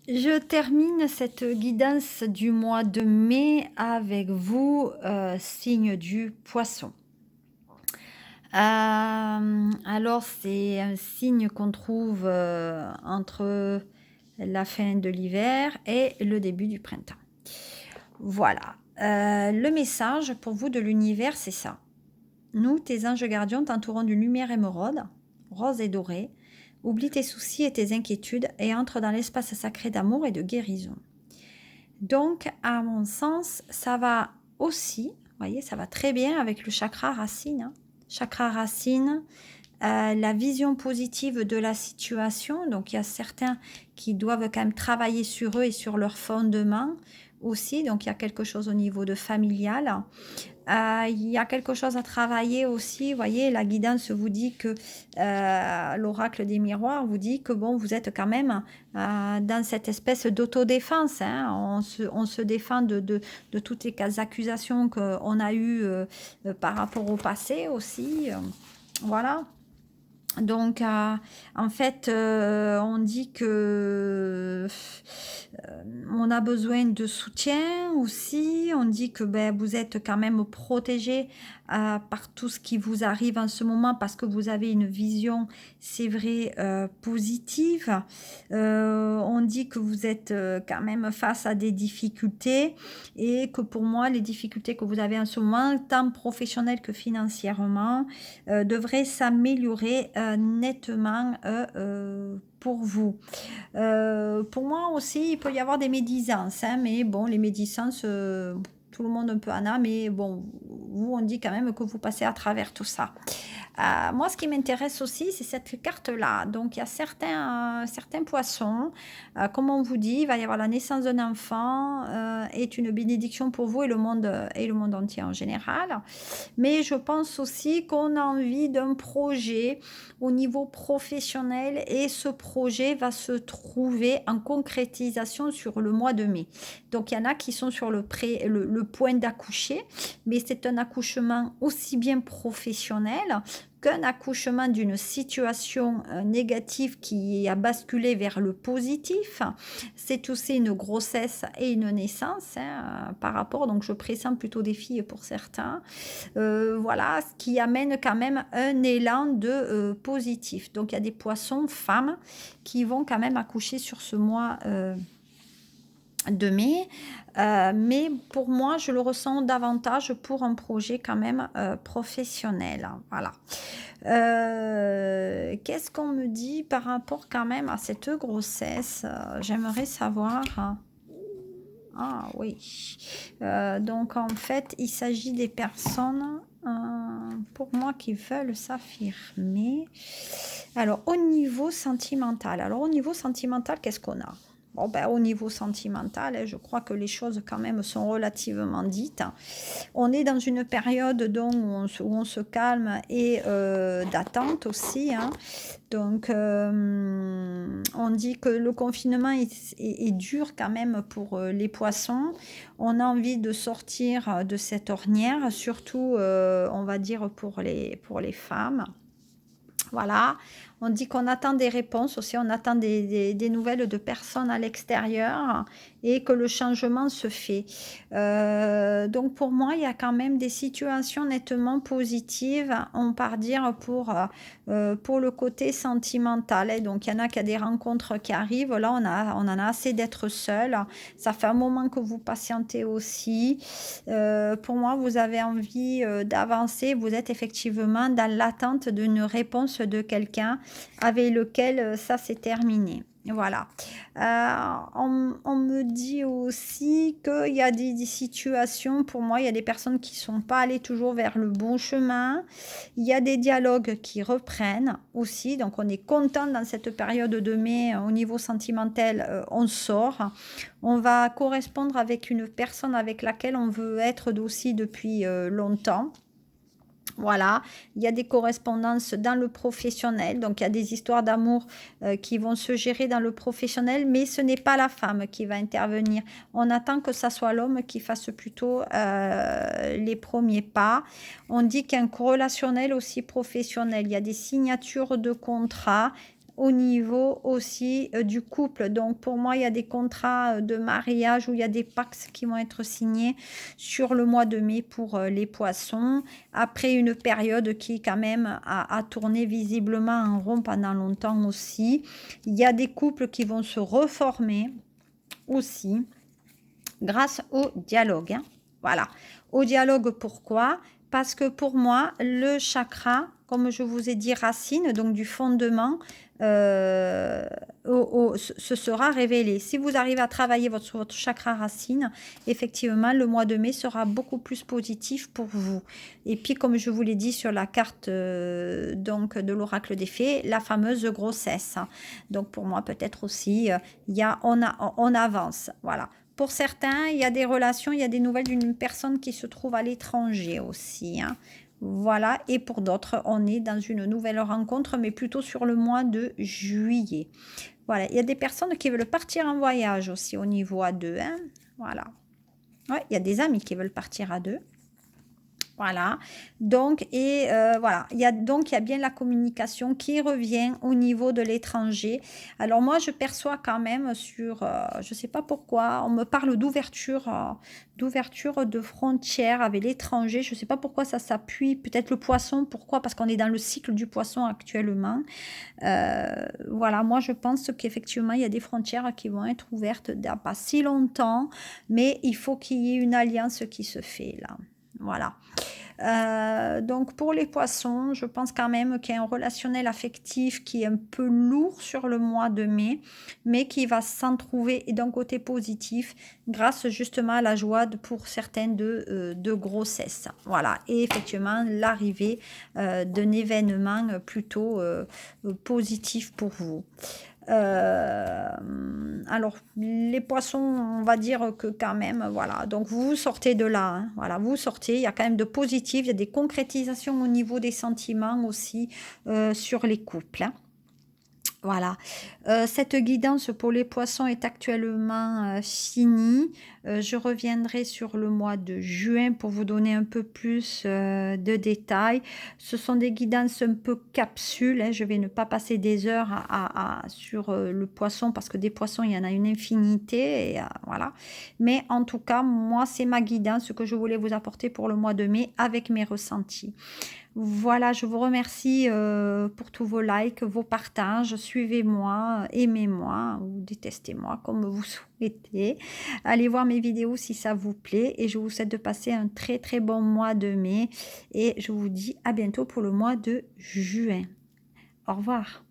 Je termine cette guidance du mois de mai avec vous, signe du poisson. Alors c'est un signe qu'on trouve, entre la fin de l'hiver et le début du printemps. Voilà, le message pour vous de l'univers, c'est ça. Nous, tes anges gardiens, t'entourons d'une lumière émeraude, rose et dorée. Oublie tes soucis et tes inquiétudes et entre dans l'espace sacré d'amour et de guérison. Donc, à mon sens, ça va aussi, vous voyez, ça va très bien avec le chakra racine, hein. Chakra racine, la vision positive de la situation. Donc, il y a certains qui doivent quand même travailler sur eux et sur leur fondement aussi. Donc, il y a quelque chose au niveau de familial. Il y a quelque chose à travailler aussi. Vous voyez, la guidance vous dit que l'oracle des miroirs vous dit que bon, vous êtes quand même dans cette espèce d'autodéfense, hein. On se défend de toutes les accusations qu'on a eues par rapport au passé aussi. Voilà. Donc, en fait, on dit que on a besoin de soutien aussi. On dit que ben, vous êtes quand même protégé par tout ce qui vous arrive en ce moment parce que vous avez une vision, c'est vrai, positive. On dit que vous êtes quand même face à des difficultés et que pour moi, les difficultés que vous avez en ce moment, tant professionnelles que financièrement, devraient s'améliorer nettement pour vous. Pour moi aussi, il peut y avoir des médisances, hein, mais bon, les médisances, tout le monde un peu en a, mais bon, vous, on dit quand même que vous passez à travers tout ça. Moi, ce qui m'intéresse aussi, c'est cette carte-là. Donc, il y a certains poissons, comme on vous dit, il va y avoir la naissance d'un enfant, est une bénédiction pour vous et le monde entier en général. Mais je pense aussi qu'on a envie d'un projet au niveau professionnel et ce projet va se trouver en concrétisation sur le mois de mai. Donc il y en a qui sont sur le point d'accoucher, mais c'est un accouchement aussi bien professionnel qu'un accouchement d'une situation négative qui a basculé vers le positif. C'est aussi une grossesse et une naissance, hein, par rapport, donc je pressens plutôt des filles pour certains. Voilà, ce qui amène quand même un élan de positif. Donc il y a des poissons femmes qui vont quand même accoucher sur ce mois de mai. Mais pour moi, je le ressens davantage pour un projet quand même professionnel. Voilà. Qu'est-ce qu'on me dit par rapport quand même à cette grossesse? J'aimerais savoir. Ah oui. Donc en fait, il s'agit des personnes, pour moi, qui veulent s'affirmer. Alors au niveau sentimental, qu'est-ce qu'on a? Bon, ben, au niveau sentimental, hein, je crois que les choses quand même sont relativement dites. On est dans une période donc, où on se calme et d'attente aussi, hein. Donc, on dit que le confinement est dur quand même pour les poissons. On a envie de sortir de cette ornière, surtout, on va dire, pour les femmes. Voilà, on dit qu'on attend des réponses aussi, on attend des nouvelles de personnes à l'extérieur et que le changement se fait. Donc pour moi, il y a quand même des situations nettement positives, on part dire, pour le côté sentimental, hein. Donc il y en a qui a des rencontres qui arrivent, là on en a assez d'être seul. Ça fait un moment que vous patientez aussi. Pour moi, vous avez envie d'avancer, vous êtes effectivement dans l'attente d'une réponse de quelqu'un avec lequel ça s'est terminé. Voilà. On me dit aussi qu'il y a des situations, pour moi, il y a des personnes qui ne sont pas allées toujours vers le bon chemin. Il y a des dialogues qui reprennent aussi. Donc, on est content dans cette période de mai, au niveau sentimental, on sort. On va correspondre avec une personne avec laquelle on veut être aussi depuis longtemps. Voilà, il y a des correspondances dans le professionnel, donc il y a des histoires d'amour qui vont se gérer dans le professionnel, mais ce n'est pas la femme qui va intervenir. On attend que ça soit l'homme qui fasse plutôt les premiers pas. On dit qu'il y a un relationnel aussi professionnel, il y a des signatures de contrats. au niveau aussi du couple. Donc pour moi, il y a des contrats de mariage ou il y a des pactes qui vont être signés sur le mois de mai pour les poissons, après une période qui quand même a tourné visiblement en rond pendant longtemps aussi. Il y a des couples qui vont se reformer aussi grâce au dialogue, hein. Voilà, au dialogue, pourquoi? Parce que pour moi, le chakra, comme je vous ai dit, racine, donc du fondement, se sera révélé. Si vous arrivez à travailler sur votre chakra racine, effectivement, le mois de mai sera beaucoup plus positif pour vous. Et puis, comme je vous l'ai dit sur la carte donc de l'oracle des fées, la fameuse grossesse. Donc, pour moi, peut-être aussi, on avance. Voilà. Pour certains, il y a des relations, il y a des nouvelles d'une personne qui se trouve à l'étranger aussi, hein. Voilà, et pour d'autres, on est dans une nouvelle rencontre, mais plutôt sur le mois de juillet. Voilà, il y a des personnes qui veulent partir en voyage aussi au niveau à deux, hein. Voilà. Ouais, il y a des amis qui veulent partir à deux. Voilà, donc, et voilà, il y a bien la communication qui revient au niveau de l'étranger. Alors moi, je perçois quand même sur, je ne sais pas pourquoi, on me parle d'ouverture de frontières avec l'étranger. Je ne sais pas pourquoi ça s'appuie, peut-être le poisson, pourquoi? Parce qu'on est dans le cycle du poisson actuellement. Voilà, moi je pense qu'effectivement, il y a des frontières qui vont être ouvertes dans pas si longtemps, mais il faut qu'il y ait une alliance qui se fait là. Voilà. Donc pour les poissons, je pense quand même qu'il y a un relationnel affectif qui est un peu lourd sur le mois de mai, mais qui va s'en trouver d'un côté positif grâce justement à la joie pour certaines de grossesse. Voilà, et effectivement l'arrivée d'un événement plutôt positif pour vous. Alors les poissons, on va dire que quand même, voilà, donc vous sortez de là, hein. Voilà, vous sortez, il y a quand même de positif, il y a des concrétisations au niveau des sentiments aussi sur les couples, hein. Voilà, cette guidance pour les poissons est actuellement finie. Je reviendrai sur le mois de juin pour vous donner un peu plus de détails. Ce sont des guidances un peu capsules, hein. Je vais ne pas passer des heures sur le poisson parce que des poissons, il y en a une infinité. Et, voilà. Mais en tout cas, moi, c'est ma guidance que je voulais vous apporter pour le mois de mai avec mes ressentis. Voilà, je vous remercie pour tous vos likes, vos partages. Suivez-moi, aimez-moi ou détestez-moi comme vous souhaitez. Allez voir mes vidéos si ça vous plaît et je vous souhaite de passer un très très bon mois de mai et je vous dis à bientôt pour le mois de juin. Au revoir.